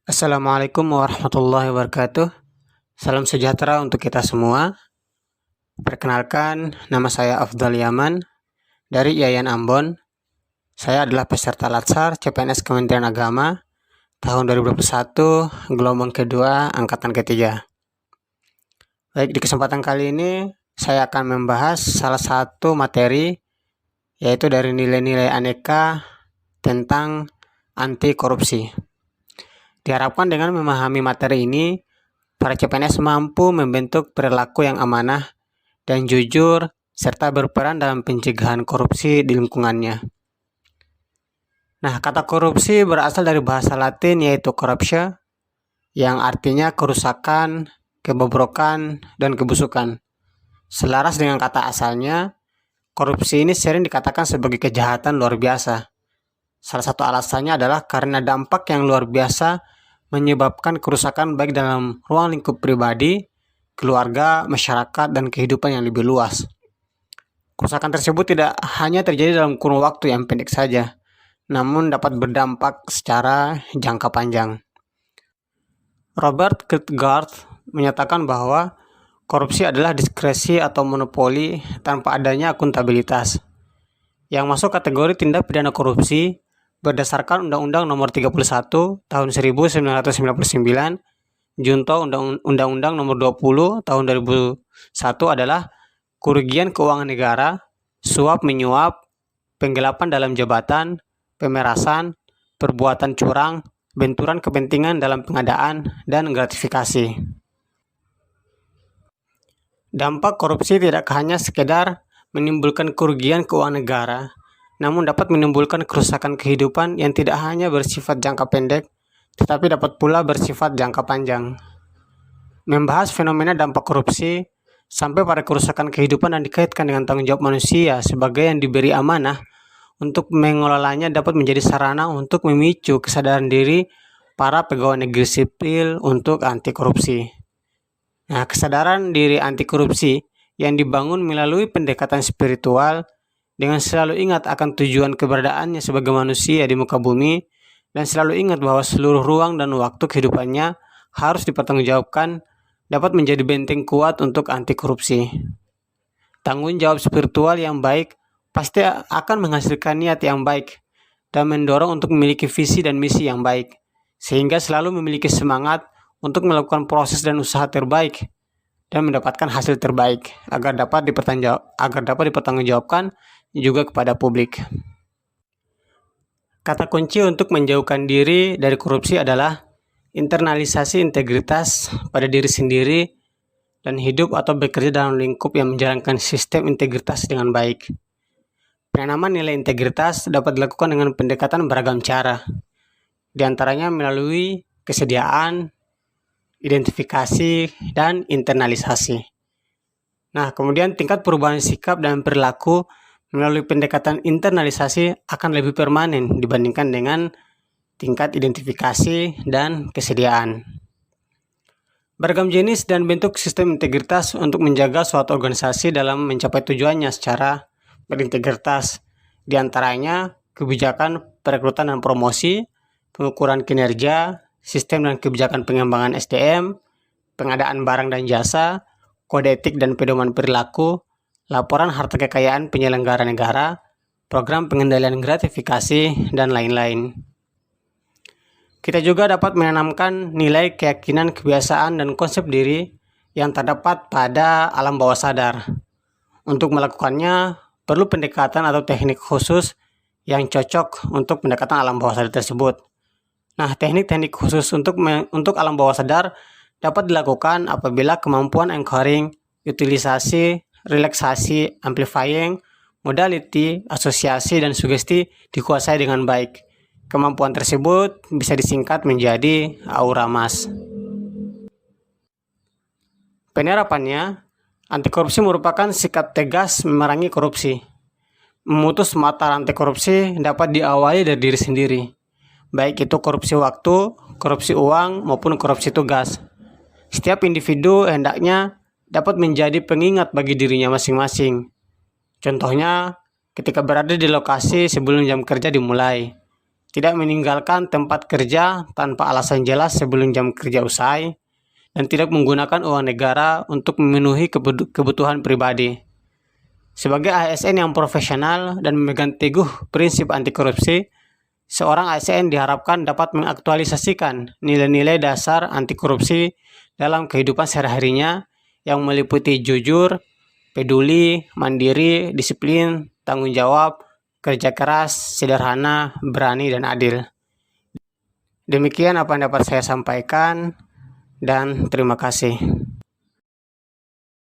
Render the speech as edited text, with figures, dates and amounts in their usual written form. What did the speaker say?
Assalamualaikum warahmatullahi wabarakatuh. Salam sejahtera untuk kita semua. Perkenalkan, nama saya Afdal Yaman dari Yayan Ambon. Saya adalah peserta Latsar CPNS Kementerian Agama tahun 2021, gelombang kedua, angkatan ketiga. Baik, di kesempatan kali ini saya akan membahas salah satu materi, yaitu dari nilai-nilai aneka tentang anti korupsi. Diharapkan dengan memahami materi ini, para CPNS mampu membentuk perilaku yang amanah dan jujur, serta berperan dalam pencegahan korupsi di lingkungannya. Nah, kata korupsi berasal dari bahasa Latin yaitu corruptio, yang artinya kerusakan, kebobrokan, dan kebusukan. Selaras dengan kata asalnya, korupsi ini sering dikatakan sebagai kejahatan luar biasa. Salah satu alasannya adalah karena dampak yang luar biasa menyebabkan kerusakan baik dalam ruang lingkup pribadi, keluarga, masyarakat, dan kehidupan yang lebih luas. Kerusakan tersebut tidak hanya terjadi dalam kurun waktu yang pendek saja, namun dapat berdampak secara jangka panjang. Robert Kierkegaard menyatakan bahwa korupsi adalah diskresi atau monopoli tanpa adanya akuntabilitas, yang masuk kategori tindak pidana korupsi berdasarkan Undang-Undang Nomor 31 Tahun 1999, Junto Undang-Undang Nomor 20 Tahun 2001 adalah kerugian keuangan negara, suap menyuap, penggelapan dalam jabatan, pemerasan, perbuatan curang, benturan kepentingan dalam pengadaan, dan gratifikasi. Dampak korupsi tidak hanya sekedar menimbulkan kerugian keuangan negara, namun dapat menimbulkan kerusakan kehidupan yang tidak hanya bersifat jangka pendek, tetapi dapat pula bersifat jangka panjang. Membahas fenomena dampak korupsi sampai pada kerusakan kehidupan dan dikaitkan dengan tanggung jawab manusia sebagai yang diberi amanah untuk mengelolanya dapat menjadi sarana untuk memicu kesadaran diri para pegawai negeri sipil untuk anti korupsi. Nah, kesadaran diri anti korupsi yang dibangun melalui pendekatan spiritual dengan selalu ingat akan tujuan keberadaannya sebagai manusia di muka bumi, dan selalu ingat bahwa seluruh ruang dan waktu kehidupannya harus dipertanggungjawabkan, dapat menjadi benteng kuat untuk anti korupsi. Tanggung jawab spiritual yang baik pasti akan menghasilkan niat yang baik dan mendorong untuk memiliki visi dan misi yang baik, sehingga selalu memiliki semangat untuk melakukan proses dan usaha terbaik dan mendapatkan hasil terbaik agar dapat dipertanggungjawabkan juga kepada publik. Kata kunci untuk menjauhkan diri dari korupsi adalah internalisasi integritas pada diri sendiri dan hidup atau bekerja dalam lingkup yang menjalankan sistem integritas dengan baik. Penanaman nilai integritas dapat dilakukan dengan pendekatan beragam cara, di antaranya melalui kesediaan, identifikasi, dan internalisasi. Nah, kemudian tingkat perubahan sikap dan perilaku melalui pendekatan internalisasi akan lebih permanen dibandingkan dengan tingkat identifikasi dan kesediaan. Beragam jenis dan bentuk sistem integritas untuk menjaga suatu organisasi dalam mencapai tujuannya secara berintegritas, di antaranya kebijakan perekrutan dan promosi, pengukuran kinerja, sistem dan kebijakan pengembangan SDM, pengadaan barang dan jasa, kode etik dan pedoman perilaku, laporan harta kekayaan penyelenggara negara, program pengendalian gratifikasi, dan lain-lain. Kita juga dapat menanamkan nilai keyakinan, kebiasaan, dan konsep diri yang terdapat pada alam bawah sadar. Untuk melakukannya, perlu pendekatan atau teknik khusus yang cocok untuk pendekatan alam bawah sadar tersebut. Nah, teknik-teknik khusus untuk alam bawah sadar dapat dilakukan apabila kemampuan anchoring, utilisasi, relaksasi, amplifying, modality, asosiasi, dan sugesti dikuasai dengan baik. Kemampuan tersebut bisa disingkat menjadi aura mas. Penerapannya, anti korupsi merupakan sikap tegas memerangi korupsi. Memutus mata rantai korupsi dapat diawali dari diri sendiri, baik itu korupsi waktu, korupsi uang, maupun korupsi tugas. Setiap individu hendaknya dapat menjadi pengingat bagi dirinya masing-masing. Contohnya, ketika berada di lokasi sebelum jam kerja dimulai, tidak meninggalkan tempat kerja tanpa alasan jelas sebelum jam kerja usai, dan tidak menggunakan uang negara untuk memenuhi kebutuhan pribadi. Sebagai ASN yang profesional dan memegang teguh prinsip anti korupsi, seorang ASN diharapkan dapat mengaktualisasikan nilai-nilai dasar anti korupsi dalam kehidupan sehari-harinya yang meliputi jujur, peduli, mandiri, disiplin, tanggung jawab, kerja keras, sederhana, berani, dan adil. Demikian apa yang dapat saya sampaikan, dan terima kasih.